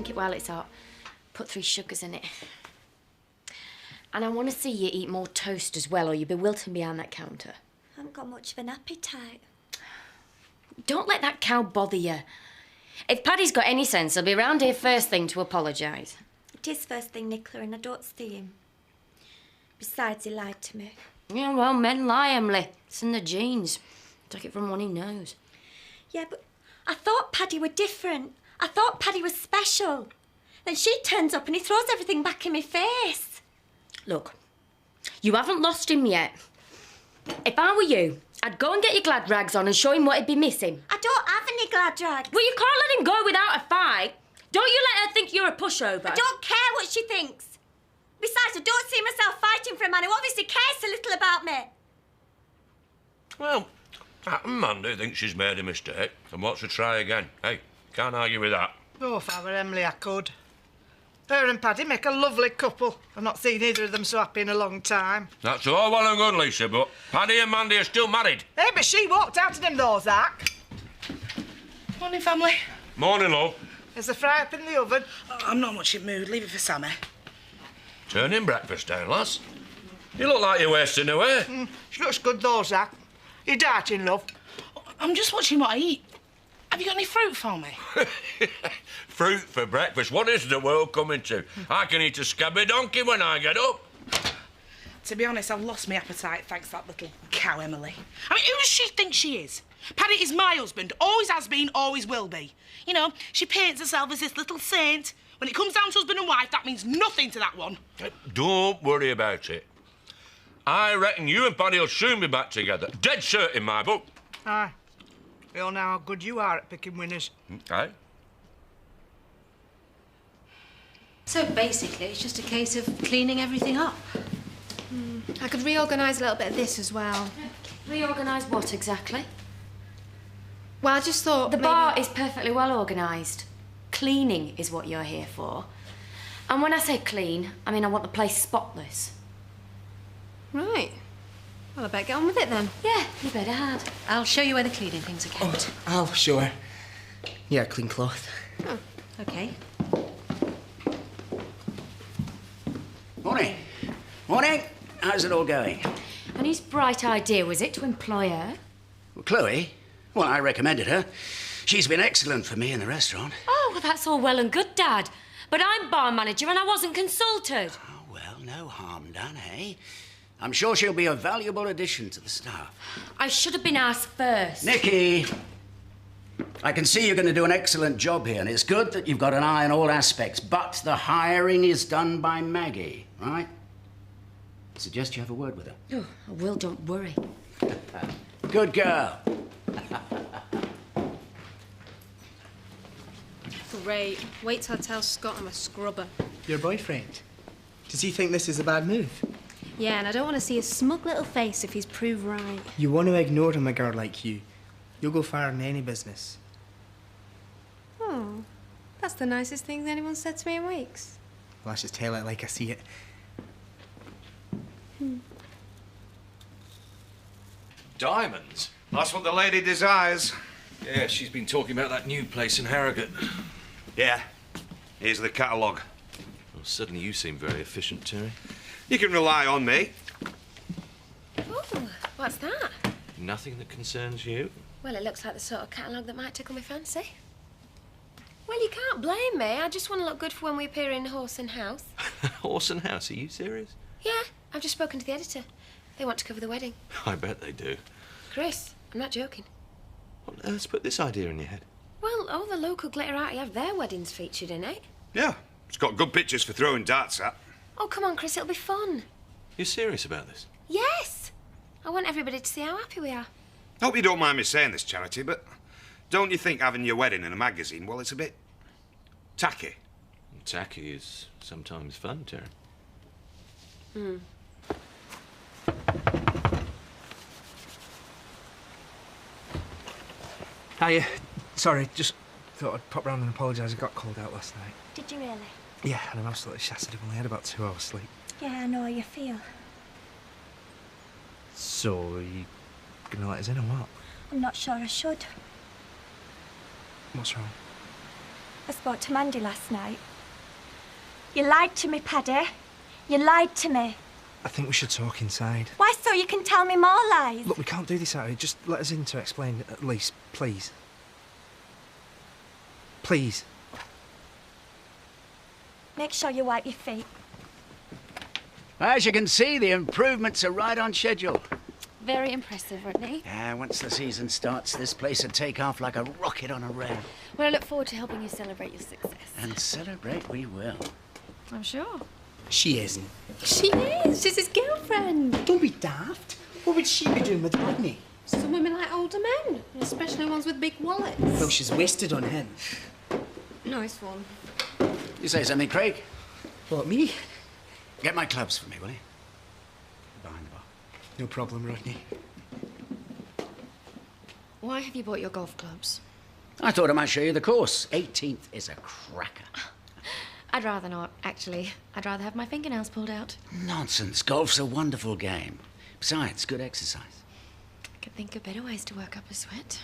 Drink it while it's hot. Put 3 sugars in it. And I want to see you eat more toast as well, or you'll be wilting behind that counter. I haven't got much of an appetite. Don't let that cow bother you. If Paddy's got any sense, he'll be round here first thing to apologise. It is first thing, Nicola, and I don't see him. Besides, he lied to me. Yeah, well, men lie, Emily. It's in the genes. Took it from one he knows. Yeah, but I thought Paddy were different. I thought Paddy was special. Then she turns up and he throws everything back in my face. Look, you haven't lost him yet. If I were you, I'd go and get your glad rags on and show him what he'd be missing. I don't have any glad rags. Well, you can't let him go without a fight. Don't you let her think you're a pushover. I don't care what she thinks. Besides, I don't see myself fighting for a man who obviously cares so little about me. Well, Mandy thinks she's made a mistake and wants to try again. Hey, can't argue with that. Oh, if I were Emily, I could. Her and Paddy make a lovely couple. I've not seen either of them so happy in a long time. That's all well and good, Lisa, but Paddy and Mandy are still married. Hey, but she walked out on him though, Zach. Morning, family. Morning, love. There's a fry up in the oven. I'm not much in mood. Leave it for Sammy. Turning breakfast down, lass. You look like you're wasting away. She looks good though, Zach. You're darting, love. I'm just watching what I eat. Have you got any fruit for me? Fruit for breakfast. What is the world coming to? I can eat a scabby donkey when I get up. To be honest, I've lost my appetite thanks to that little cow, Emily. I mean, who does she think she is? Paddy is my husband. Always has been, always will be. You know, she paints herself as this little saint. When it comes down to husband and wife, that means nothing to that one. Don't worry about it. I reckon you and Paddy will soon be back together. Dead cert in my book. Aye. We all know how good you are at picking winners. Aye. So basically, it's just a case of cleaning everything up. I could reorganise a little bit of this as well. Reorganise what exactly? Well, I just thought The maybe... bar is perfectly well organised. Cleaning is what you're here for. And when I say clean, I mean I want the place spotless. Right. Well, I better get on with it then. Yeah, you better had. I'll show you where the cleaning things are kept. Oh, sure. Yeah, clean cloth. Oh, OK. Morning. Morning. How's it all going? And whose bright idea was it to employ her? Well, Chloe. Well, I recommended her. She's been excellent for me in the restaurant. Oh, well, that's all well and good, Dad. But I'm bar manager and I wasn't consulted. Oh, well, no harm done, eh? I'm sure she'll be a valuable addition to the staff. I should have been asked first. Nicky! I can see you're going to do an excellent job here, and it's good that you've got an eye on all aspects, but the hiring is done by Maggie, right? I suggest you have a word with her. Oh, I will, don't worry. Good girl. Great. Wait till I tell Scott I'm a scrubber. Your boyfriend? Does he think this is a bad move? Yeah, and I don't want to see his smug little face if he's proved right. You want to ignore him, a girl like you. You'll go far in any business. Oh, that's the nicest thing anyone's said to me in weeks. Well, I should tell it like I see it. Diamonds? That's what the lady desires. Yeah, she's been talking about that new place in Harrogate. Yeah. Here's the catalogue. Well, suddenly you seem very efficient, Terry. You can rely on me. Oh, what's that? Nothing that concerns you? Well, it looks like the sort of catalogue that might tickle my fancy. Well, you can't blame me. I just want to look good for when we appear in Horse and House. Horse and House, are you serious? Yeah, I've just spoken to the editor. They want to cover the wedding. I bet they do. Chris, I'm not joking. What on earth's put this idea in your head? Well, all the local glitterati have their weddings featured in it. Yeah. It's got good pictures for throwing darts at. Oh, come on, Chris, it'll be fun. You're serious about this? Yes! I want everybody to see how happy we are. Hope you don't mind me saying this, Charity, but don't you think having your wedding in a magazine, well, it's a bit tacky? Tacky is sometimes fun, Terry. Hmm. Hiya. Sorry, just thought I'd pop round and apologise. I got called out last night. Did you really? Yeah, and I'm absolutely shattered. I've only had about 2 hours sleep. Yeah, I know how you feel. So, are you gonna let us in or what? I'm not sure I should. What's wrong? I spoke to Mandy last night. You lied to me, Paddy. You lied to me. I think we should talk inside. Why, so you can tell me more lies? Look, we can't do this out here. Just let us in to explain at least, please. Please. Make sure you wipe your feet. As you can see, the improvements are right on schedule. Very impressive, Rodney. Yeah, once the season starts, this place will take off like a rocket on a rail. Well, I look forward to helping you celebrate your success. And celebrate we will. I'm sure. She isn't. She is. She's his girlfriend. Don't be daft. What would she be doing with Rodney? Some women like older men, especially ones with big wallets. Well, she's wasted on him. Nice one. You say something, Craig? What, me? Get my clubs for me, will you? Behind the bar. No problem, Rodney. Why have you bought your golf clubs? I thought I might show you the course. 18th is a cracker. I'd rather not, actually. I'd rather have my fingernails pulled out. Nonsense. Golf's a wonderful game. Besides, good exercise. I could think of better ways to work up a sweat.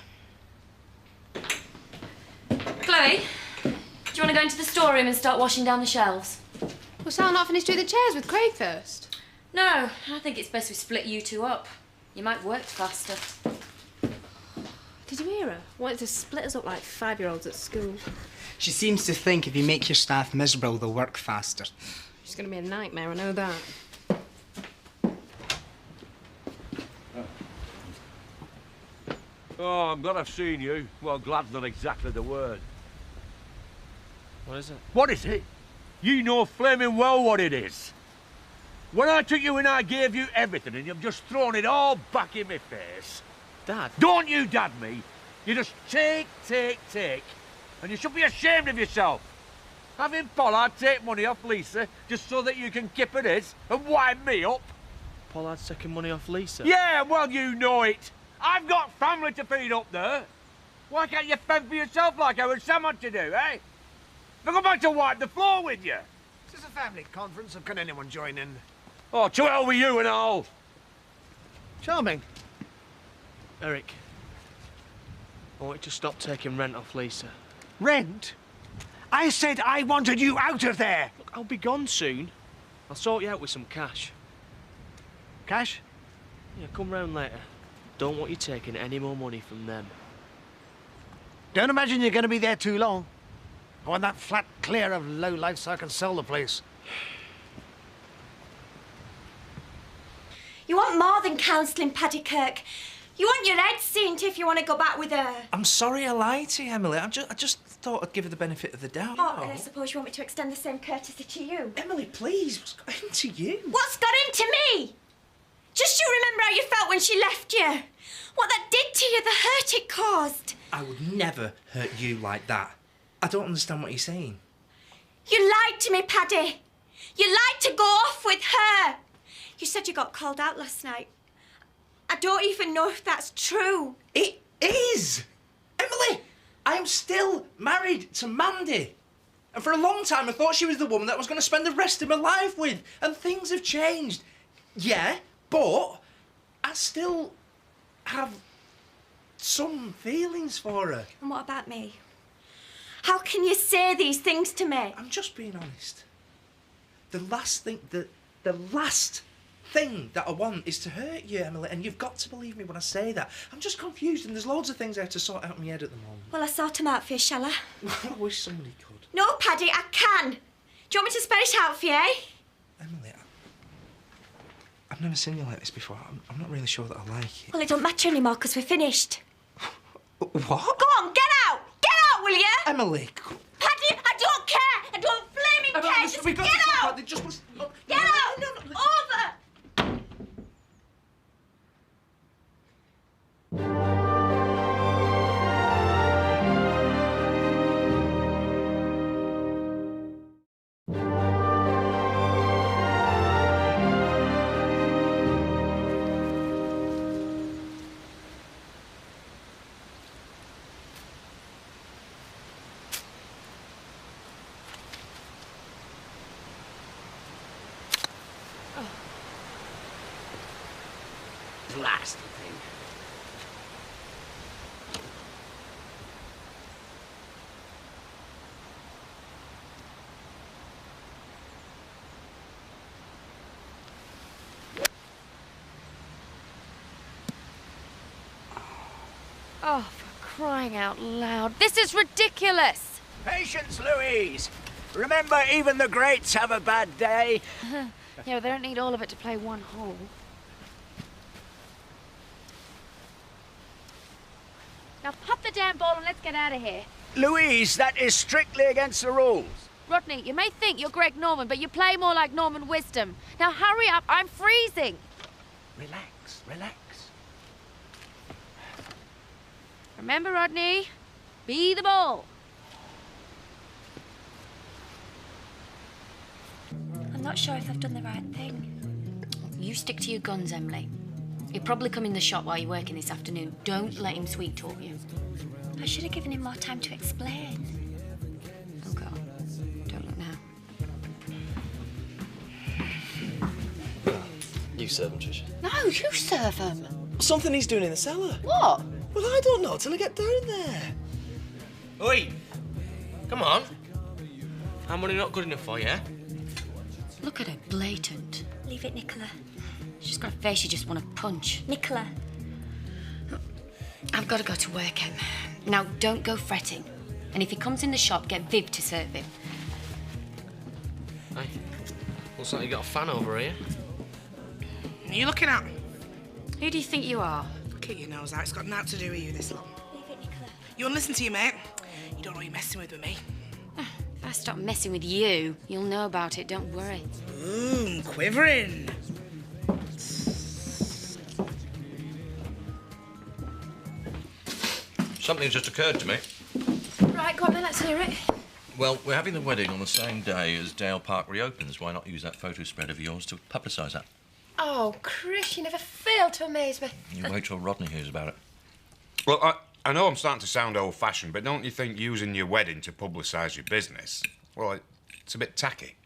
Chloe, do you want to go into the storeroom and start washing down the shelves? Well, shall I not finish doing the chairs with Craig first? No, I think it's best we split you two up. You might work faster. Did you hear her? Wanted to split us up like 5-year-olds at school. She seems to think if you make your staff miserable, they'll work faster. She's going to be a nightmare, I know that. Oh, I'm glad I've seen you. Well, glad's not exactly the word. What is it? What is it? You know flaming well what it is. When I took you in, I gave you everything, and you've just thrown it all back in my face. Dad? Don't you dad me. You just take. And you should be ashamed of yourself. Having Pollard take money off Lisa just so that you can kip at his and wind me up. Pollard's taking money off Lisa? Yeah, well, you know it. I've got family to feed up there. Why can't you fend for yourself like I and Sam had to do, eh? They'll go back to wipe the floor with you. Is this a family conference or can anyone join in? Oh, to hell with you and all. Charming. Eric, I want you to stop taking rent off Lisa. Rent? I said I wanted you out of there. Look, I'll be gone soon. I'll sort you out with some cash. Cash? Yeah, come round later. Don't want you taking any more money from them. Don't imagine you're going to be there too long. I want that flat clear of low life so I can sell the place. You want more than counselling, Paddy Kirk. You want your head seen to if you want to go back with her. I'm sorry I lied to you, Emily. I just thought I'd give her the benefit of the doubt. Oh, and I suppose you want me to extend the same courtesy to you. Emily, please, what's got into you? What's got into me? Just you remember how you felt when she left you. What that did to you, the hurt it caused. I would never hurt you like that. I don't understand what you're saying. You lied to me, Paddy. You lied to go off with her. You said you got called out last night. I don't even know if that's true. It is! Emily, I am still married to Mandy. And for a long time I thought she was the woman that I was going to spend the rest of my life with. And things have changed. Yeah, but I still have some feelings for her. And what about me? How can you say these things to me? I'm just being honest. The last thing that I want is to hurt you, Emily, and you've got to believe me when I say that. I'm just confused and there's loads of things I have to sort out in my head at the moment. Well, I'll sort them out for you, shall I? I wish somebody could. No, Paddy, I can. Do you want me to spell it out for you, eh? Emily, I've never seen you like this before. I'm not really sure that I like it. Well, it don't matter anymore because we're finished. What? Go on, get out! Get out, will you? Emily. Paddy, I don't care! I don't flaming care! Just get out! Get out! Over! Blasted thing. Oh, for crying out loud. This is ridiculous. Patience, Louise. Remember, even the greats have a bad day. Yeah, but they don't need all of it to play one hole. Now pop the damn ball and let's get out of here. Louise, that is strictly against the rules. Rodney, you may think you're Greg Norman, but you play more like Norman Wisdom. Now hurry up, I'm freezing. Relax, relax. Remember, Rodney, be the ball. I'm not sure if I've done the right thing. You stick to your guns, Emily. He'll probably come in the shop while you're working this afternoon. Don't let him sweet talk you. I should have given him more time to explain. Oh, God. Don't look now. You serve him, Tricia. No, you serve him. Something he's doing in the cellar. What? Well, I don't know till I get down there. Oi! Come on. Our money not good enough for you, eh? Look at her, blatant. Leave it, Nicola. She's got a face you just want to punch. Nicola. I've got to go to work, Em. Now, don't go fretting. And if he comes in the shop, get Viv to serve him. Hey, looks like you got a fan over here. What are you looking at? Who do you think you are? Keep your nose out. It's got nothing to do with you this long. Leave it, Nicola. You want to listen to you, mate? You don't know you're messing with me. If I stop messing with you, you'll know about it, don't worry. Ooh, I'm quivering. Something's just occurred to me. Right, go on then, let's hear it. Well, we're having the wedding on the same day as Dale Park reopens. Why not use that photo spread of yours to publicise that? Oh, Chris, you never fail to amaze me. You wait till Rodney hears about it. Well, I know I'm starting to sound old-fashioned, but don't you think using your wedding to publicise your business, well, it's a bit tacky?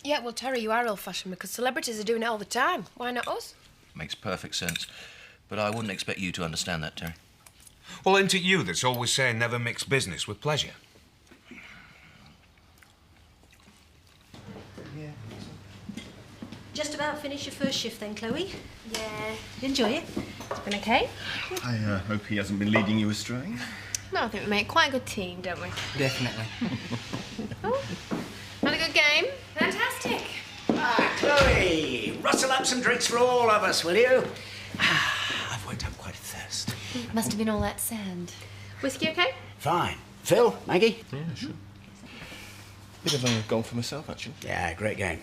Yeah, well, Terry, you are old-fashioned because celebrities are doing it all the time. Why not us? Makes perfect sense. But I wouldn't expect you to understand that, Terry. Well, isn't it you that's always saying never mix business with pleasure? Just about finished your first shift then, Chloe? Yeah. Enjoy it? It's been okay? I hope he hasn't been leading you astray. No, I think we make quite a good team, don't we? Definitely. Had a good game? Fantastic. Ah, Chloe, rustle up some drinks for all of us, will you? I've worked up quite a thirst. Must have been all that sand. Whiskey okay? Fine. Phil, Maggie? Yeah, sure. Bit of a goal for myself, actually. Yeah, great game.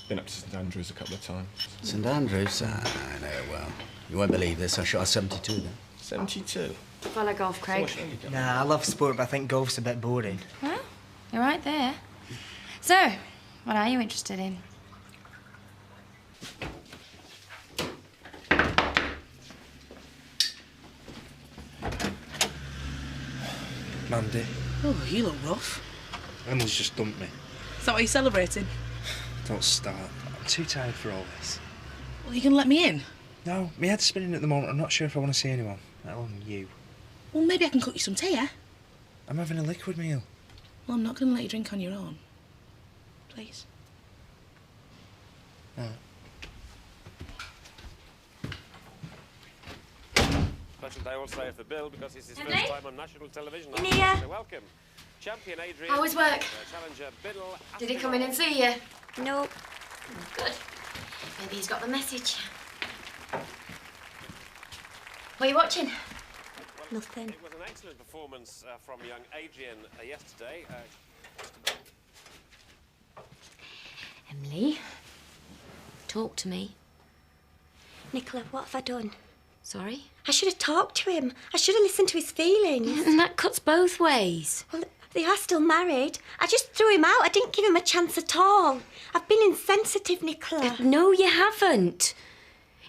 Been up to St Andrews a couple of times. St Andrews? I know well. You won't believe this. I shot a 72 then. 72? Follow golf, Craig. Nah, I love sport, but I think golf's a bit boring. Well, you're right there. So, what are you interested in? Mandy, Oh, you look rough. Emily's just dumped me. Is that what you're celebrating? Don't start. I'm too tired for all this. Well, you gonna let me in? No, my head's spinning at the moment. I'm not sure if I want to see anyone, let alone you. Well, maybe I can cook you some tea, eh? I'm having a liquid meal. Well, I'm not gonna let you drink on your own. Please. No. Special day also of the bill because this is his Emily? first time on national television. In here. So welcome. Champion Adrian. How was work? Challenger Biddle. Did he come in and see you? No. Good. Maybe he's got the message. What are you watching? Nothing. It was an excellent performance from young Adrian yesterday. Emily, talk to me. Nicola, what have I done? Sorry? I should have talked to him. I should have listened to his feelings. And that cuts both ways. Well, they are still married. I just threw him out. I didn't give him a chance at all. I've been insensitive, Nicola. No, you haven't.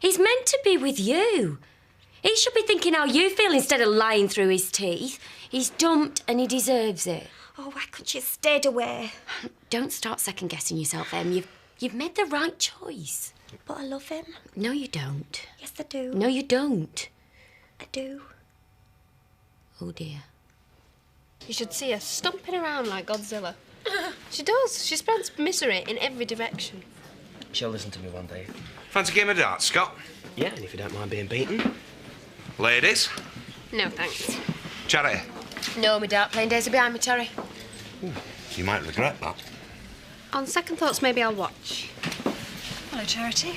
He's meant to be with you. He should be thinking how you feel instead of lying through his teeth. He's dumped and he deserves it. Oh, why couldn't you have stayed away? Don't start second-guessing yourself, Em. You've made the right choice. But I love him. No, you don't. Yes, I do. No, you don't. I do. Oh, dear. You should see her stomping around like Godzilla. She does. She spreads misery in every direction. She'll listen to me one day. Fancy a game of darts, Scott? Yeah, and if you don't mind being beaten. Ladies? No, thanks. Charity, No, my dark plain days are behind me, Terry. you might regret that. On second thoughts, maybe I'll watch. Hello, Charity.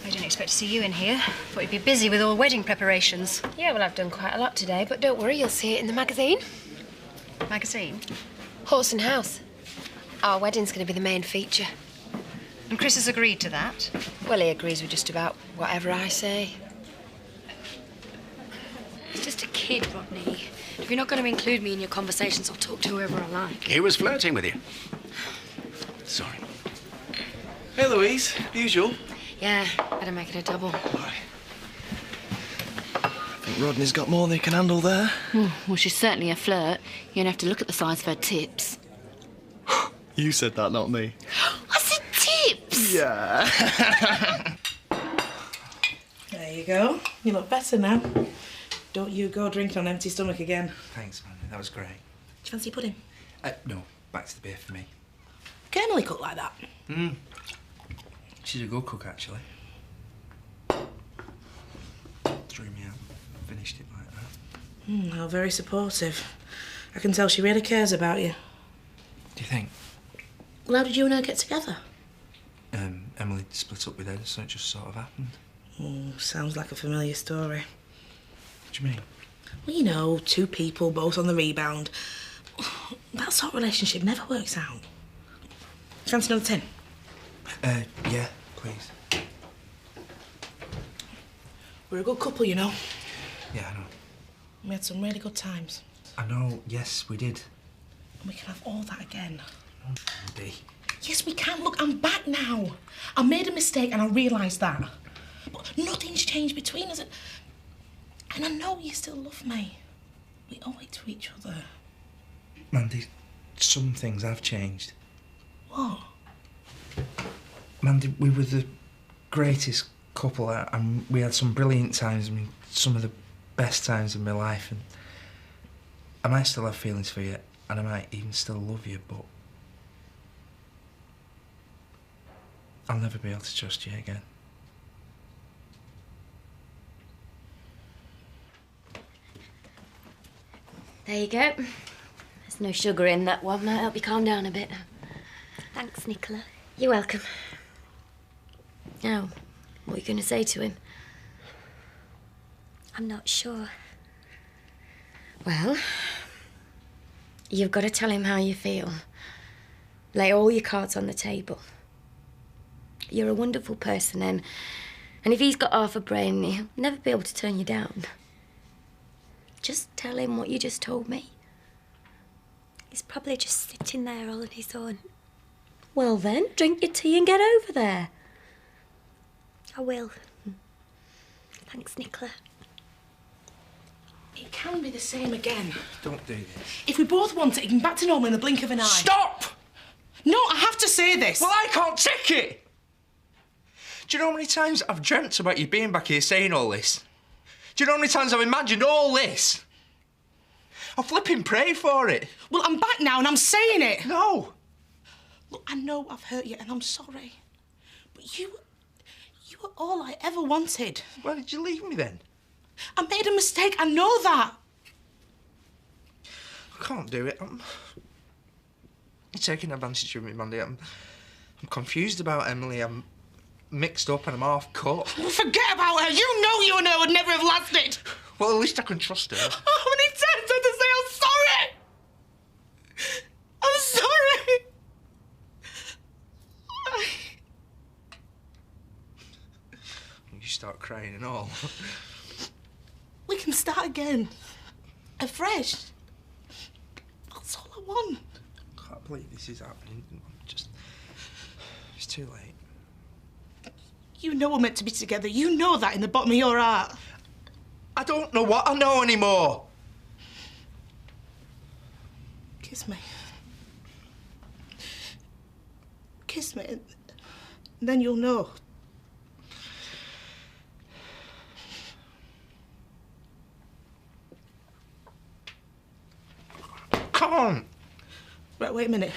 I didn't expect to see you in here. Thought you'd be busy with all wedding preparations. Yeah, well, I've done quite a lot today, but don't worry, you'll see it in the magazine. Magazine? Horse and House. Our wedding's going to be the main feature. And Chris has agreed to that? Well, he agrees with just about whatever I say. He's just a kid, Rodney. If you're not going to include me in your conversations, I'll talk to whoever I like. He was flirting with you. Sorry. Hey, Louise. Usual. Yeah, better make it a double. I think Rodney's got more than he can handle there. Well, she's certainly a flirt. You're gonna have to look at the size of her tips. You said that, not me. I said tips! Yeah. There you go. You look better now. Don't you go drinking on empty stomach again. Thanks, man. That was great. Do you fancy pudding? No, back to the beer for me. Can Emily cook like that? She's a good cook, actually. Threw me out. Finished it like that. How very supportive. I can tell she really cares about you. Do you think? Well, how did you and her get together? Emily split up with Ed, so it just sort of happened. Sounds like a familiar story. What do you mean? Well, you know, two people, both on the rebound. That sort of relationship never works out. Fancy another tin? Yeah, please. We're a good couple, you know. Yeah, I know. We had some really good times. I know, yes, we did. And we can have all that again. Andy. Yes, we can. Look, I'm back now. I made a mistake and I realised that. But nothing's changed between us. And I know you still love me. We owe it to each other. Mandy, some things have changed. What? Mandy, we were the greatest couple and we had some brilliant times. I mean, some of the best times of my life. And I might still have feelings for you and I might even still love you, but I'll never be able to trust you again. There you go. There's no sugar in that one. Might help you calm down a bit. Thanks, Nicola. You're welcome. Now, what are you going to say to him? I'm not sure. Well, you've got to tell him how you feel. Lay all your cards on the table. You're a wonderful person, and if he's got half a brain, he'll never be able to turn you down. Just tell him what you just told me. He's probably just sitting there all on his own. Well then, drink your tea and get over there. I will. Thanks, Nicola. It can be the same again. Don't do this. If we both want it, it can back to normal in the blink of an eye. Stop! No, I have to say this. Well, I can't take it! Do you know how many times I've dreamt about you being back here saying all this? Do you know how many times I've imagined all this? I flipping pray for it. Well, I'm back now and I'm saying it. No. Look, I know I've hurt you and I'm sorry. But you were all I ever wanted. Why did you leave me then? I made a mistake, I know that. I can't do it. You're taking advantage of me, Mandy. I'm confused about Emily. I'm mixed up and I'm half cut. Well, forget about her. You know you and her would never have lasted. Well, at least I can trust her. How many times have to say I'm sorry? I'm sorry. You start crying and all. We can start again. Afresh. That's all I want. I can't believe this is happening. It's too late. You know we're meant to be together. You know that in the bottom of your heart. I don't know what I know anymore. Kiss me. Kiss me, and then you'll know. Can't. Right, wait a minute.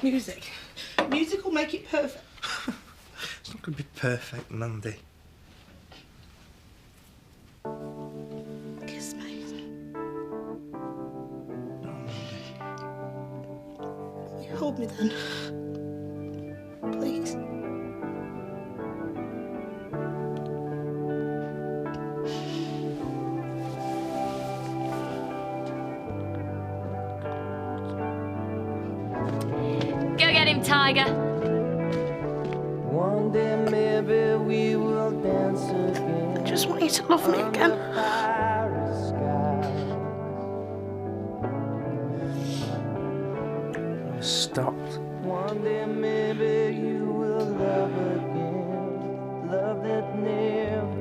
Music. Music will make it perfect. It's not going to be perfect, Mandy. Kiss me. again. Please. Go get him, Tiger. One day maybe we will dance again. I just want you to love me again. Stopped. One day maybe you will love again. Love that never